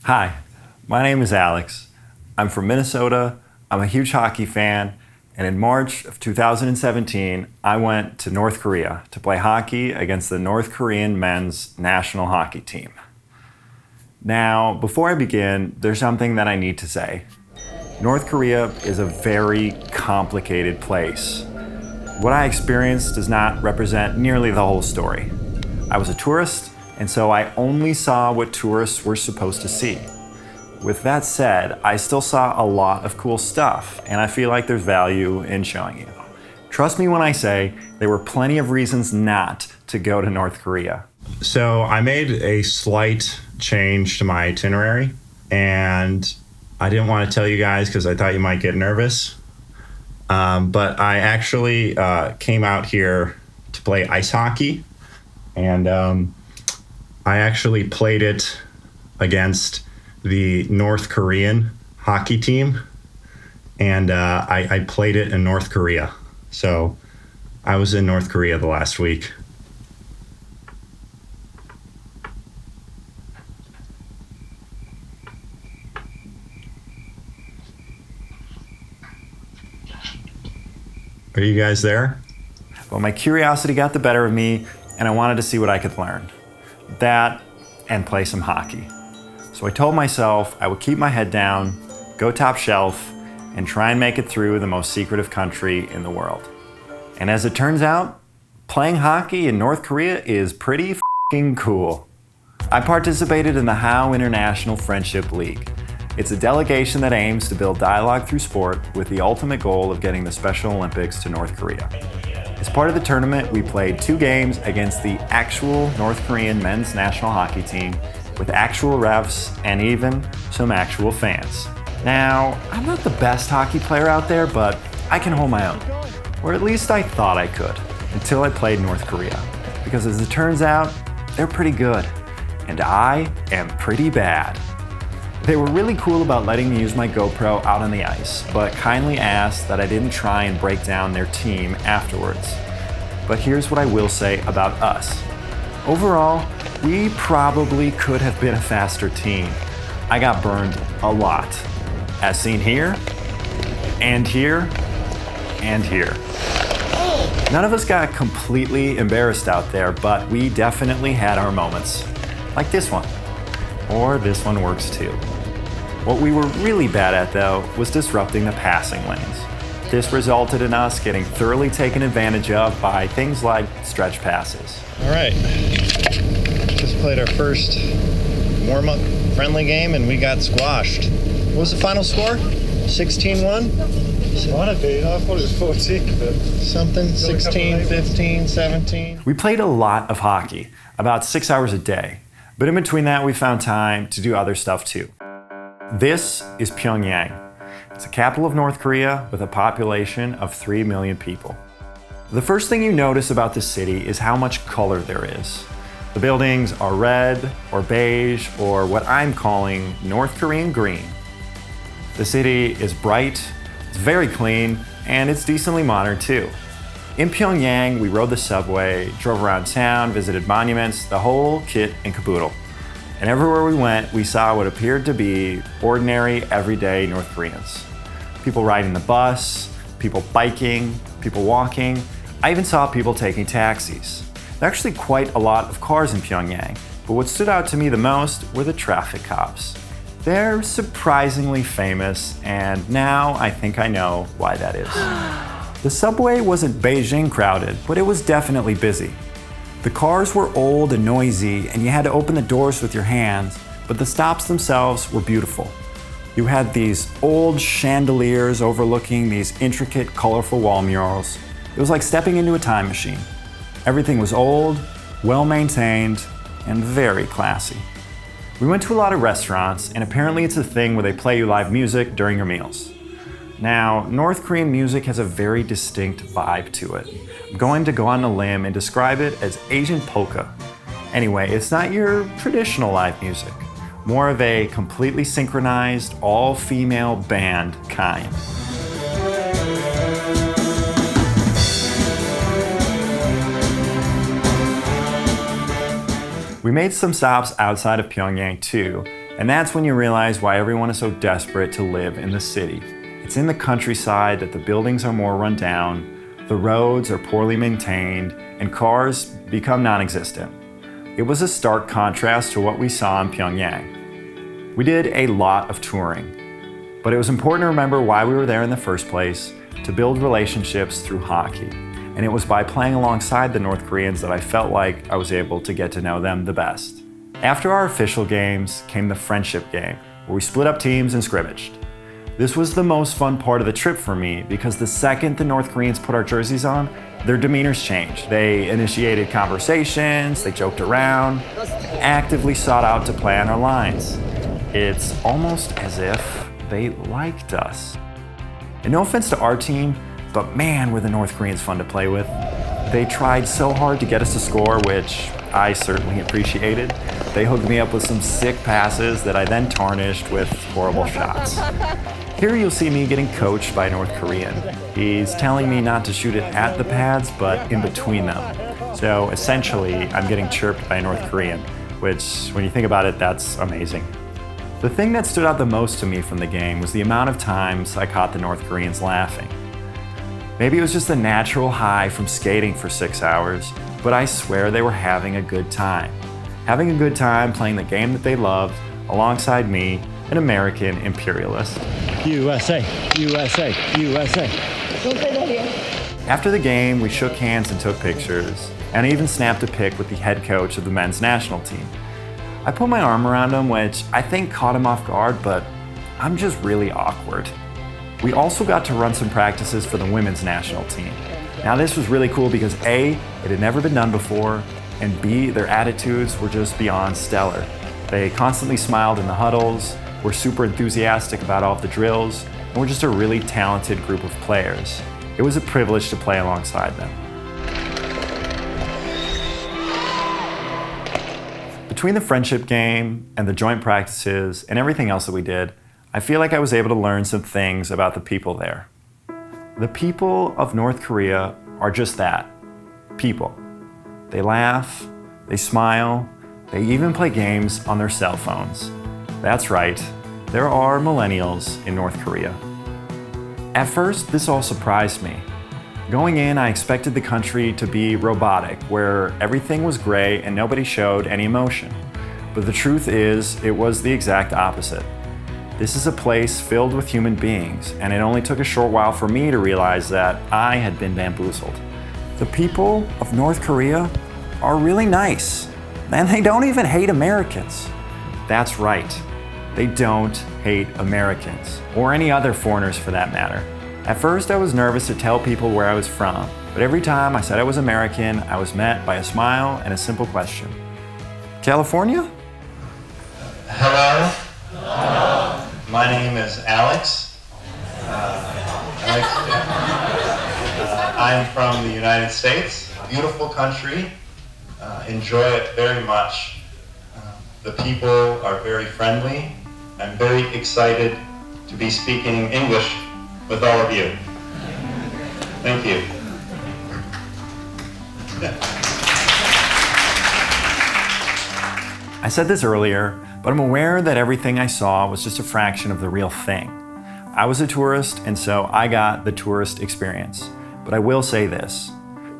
Hi, my name is Alex. I'm from Minnesota, I'm a huge hockey fan, and in March of 2017, I went to North Korea to play hockey against the North Korean men's national hockey team. Now, before I begin, there's something that I need to say. North Korea is a very complicated place. What I experienced does not represent nearly the whole story. I was a tourist, and so I only saw what tourists were supposed to see. With that said, I still saw a lot of cool stuff, and I feel like there's value in showing you. Trust me when I say there were plenty of reasons not to go to North Korea. So I made a slight change to my itinerary, and I didn't want to tell you guys because I thought you might get nervous. But I actually came out here to play ice hockey, and I actually played it against the North Korean hockey team, and I played it in North Korea. So I was in North Korea the last week. Are you guys there? Well, my curiosity got the better of me, and I wanted to see what I could learn. That, and play some hockey. So I told myself I would keep my head down, go top shelf, and try and make it through the most secretive country in the world. And as it turns out, playing hockey in North Korea is pretty f***ing cool. I participated in the How International Friendship League. It's a delegation that aims to build dialogue through sport with the ultimate goal of getting the Special Olympics to North Korea. As part of the tournament, we played 2 games against the actual North Korean men's national hockey team with actual refs and even some actual fans. Now, I'm not the best hockey player out there, but I can hold my own. Or at least I thought I could, until I played North Korea. Because as it turns out, they're pretty good. And I am pretty bad. They were really cool about letting me use my GoPro out on the ice, but kindly asked that I didn't try and break down their team afterwards. But here's what I will say about us. Overall, we probably could have been a faster team. I got burned a lot, as seen here, and here, and here. None of us got completely embarrassed out there, but we definitely had our moments. Like this one. Or this one works too. What we were really bad at, though, was disrupting the passing lanes. This resulted in us getting thoroughly taken advantage of by things like stretch passes. All right, just played our first warm-up friendly game and we got squashed. What was the final score? 16-1? Might have been. I thought it was 14, but something, 16, 15, 17. We played a lot of hockey, about 6 hours a day. But in between that, we found time to do other stuff too. This is Pyongyang. It's the capital of North Korea with a population of 3 million people. The first thing you notice about this city is how much color there is. The buildings are red or beige or what I'm calling North Korean green. The city is bright, it's very clean, and it's decently modern too. In Pyongyang, we rode the subway, drove around town, visited monuments, the whole kit and caboodle. And everywhere we went, we saw what appeared to be ordinary, everyday North Koreans. People riding the bus, people biking, people walking. I even saw people taking taxis. There are actually quite a lot of cars in Pyongyang, but what stood out to me the most were the traffic cops. They're surprisingly famous, and now I think I know why that is. The subway wasn't Beijing crowded, but it was definitely busy. The cars were old and noisy, and you had to open the doors with your hands, but the stops themselves were beautiful. You had these old chandeliers overlooking these intricate, colorful wall murals. It was like stepping into a time machine. Everything was old, well-maintained, and very classy. We went to a lot of restaurants, and apparently it's a thing where they play you live music during your meals. Now, North Korean music has a very distinct vibe to it. I'm going to go on a limb and describe it as Asian polka. Anyway, it's not your traditional live music, more of a completely synchronized, all-female band kind. We made some stops outside of Pyongyang too, And that's when you realize why everyone is so desperate to live in the city. It's in the countryside that the buildings are more run down, the roads are poorly maintained, and cars become non-existent. It was a stark contrast to what we saw in Pyongyang. We did a lot of touring, but it was important to remember why we were there in the first place, to build relationships through hockey. And it was by playing alongside the North Koreans that I felt like I was able to get to know them the best. After our official games came the friendship game, where we split up teams and scrimmaged. This was the most fun part of the trip for me because the second the North Koreans put our jerseys on, their demeanors changed. They initiated conversations, they joked around, actively sought out to play on our lines. It's almost as if they liked us. And no offense to our team, but man, were the North Koreans fun to play with. They tried so hard to get us to score, which I certainly appreciated. They hooked me up with some sick passes that I then tarnished with horrible shots. Here you'll see me getting coached by a North Korean. He's telling me not to shoot it at the pads, but in between them. So essentially, I'm getting chirped by a North Korean, which, when you think about it, that's amazing. The thing that stood out the most to me from the game was the amount of times I caught the North Koreans laughing. Maybe it was just a natural high from skating for 6 hours, but I swear they were having a good time. Having a good time playing the game that they loved alongside me, an American imperialist. USA, USA, USA. After the game, we shook hands and took pictures, and I even snapped a pic with the head coach of the men's national team. I put my arm around him, which I think caught him off guard, but I'm just really awkward. We also got to run some practices for the women's national team. Now this was really cool because A, it had never been done before, and B, their attitudes were just beyond stellar. They constantly smiled in the huddles, were super enthusiastic about all of the drills, and were just a really talented group of players. It was a privilege to play alongside them. Between the friendship game and the joint practices and everything else that we did, I feel like I was able to learn some things about the people there. The people of North Korea are just that, people. They laugh, they smile, they even play games on their cell phones. That's right, there are millennials in North Korea. At first, this all surprised me. Going in, I expected the country to be robotic, where everything was gray and nobody showed any emotion. But the truth is, it was the exact opposite. This is a place filled with human beings, and it only took a short while for me to realize that I had been bamboozled. The people of North Korea are really nice, and they don't even hate Americans. That's right, they don't hate Americans, or any other foreigners for that matter. At first, I was nervous to tell people where I was from, but every time I said I was American, I was met by a smile and a simple question. California? Hello. My name is Alex. I'm from the United States. Beautiful country. Enjoy it very much. The people are very friendly. I'm very excited to be speaking English with all of you. Thank you. I said this earlier, but I'm aware that everything I saw was just a fraction of the real thing. I was a tourist, and so I got the tourist experience. But I will say this.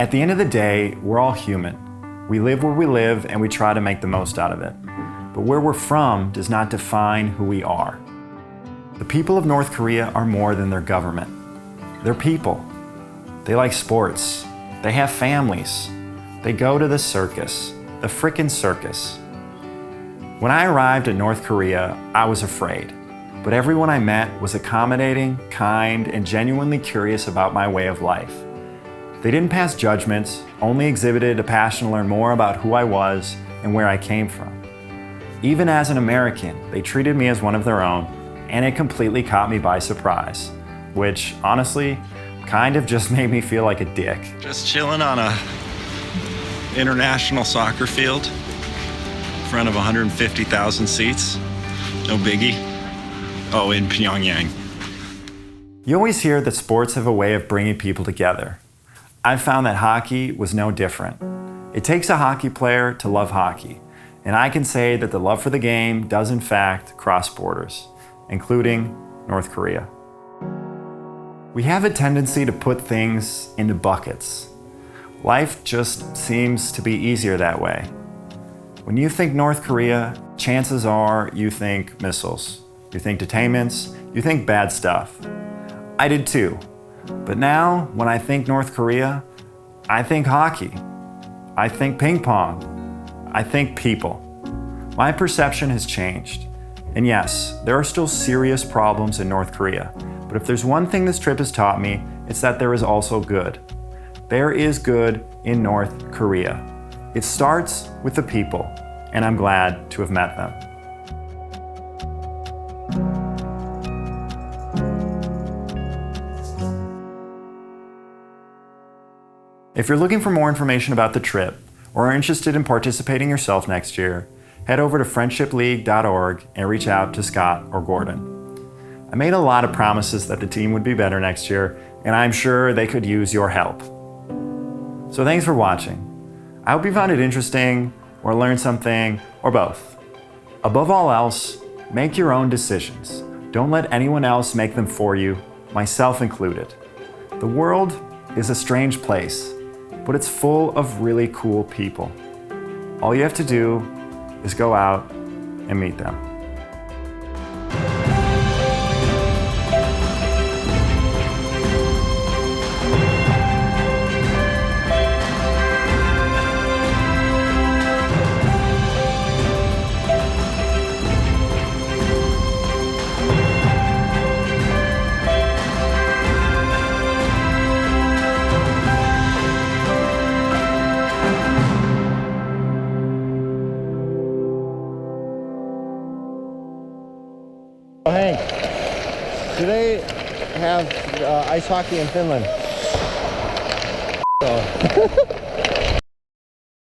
At the end of the day, we're all human. We live where we live, and we try to make the most out of it. But where we're from does not define who we are. The people of North Korea are more than their government. They're people. They like sports. They have families. They go to the circus, the frickin' circus. When I arrived in North Korea, I was afraid. But everyone I met was accommodating, kind, and genuinely curious about my way of life. They didn't pass judgments, only exhibited a passion to learn more about who I was and where I came from. Even as an American, they treated me as one of their own, and it completely caught me by surprise, which honestly kind of just made me feel like a dick. Just chilling on a international soccer field in front of 150,000 seats. No biggie. Oh, in Pyongyang. You always hear that sports have a way of bringing people together. I found that hockey was no different. It takes a hockey player to love hockey, And I can say that the love for the game does in fact cross borders, including North Korea. We have a tendency to put things into buckets. Life just seems to be easier that way. When you think North Korea, chances are you think missiles, you think detainments, you think bad stuff. I did too. But now, when I think North Korea, I think hockey. I think ping pong. I think people. My perception has changed. And yes, there are still serious problems in North Korea. But if there's one thing this trip has taught me, it's that there is also good. There is good in North Korea. It starts with the people, and I'm glad to have met them. If you're looking for more information about the trip, or are interested in participating yourself next year, head over to friendshipleague.org and reach out to Scott or Gordon. I made a lot of promises that the team would be better next year, and I'm sure they could use your help. So thanks for watching. I hope you found it interesting, or learned something, or both. Above all else, make your own decisions. Don't let anyone else make them for you, myself included. The world is a strange place, but it's full of really cool people. All you have to do is go out and meet them. Oh, Hank, do they have ice hockey in Finland? Oh.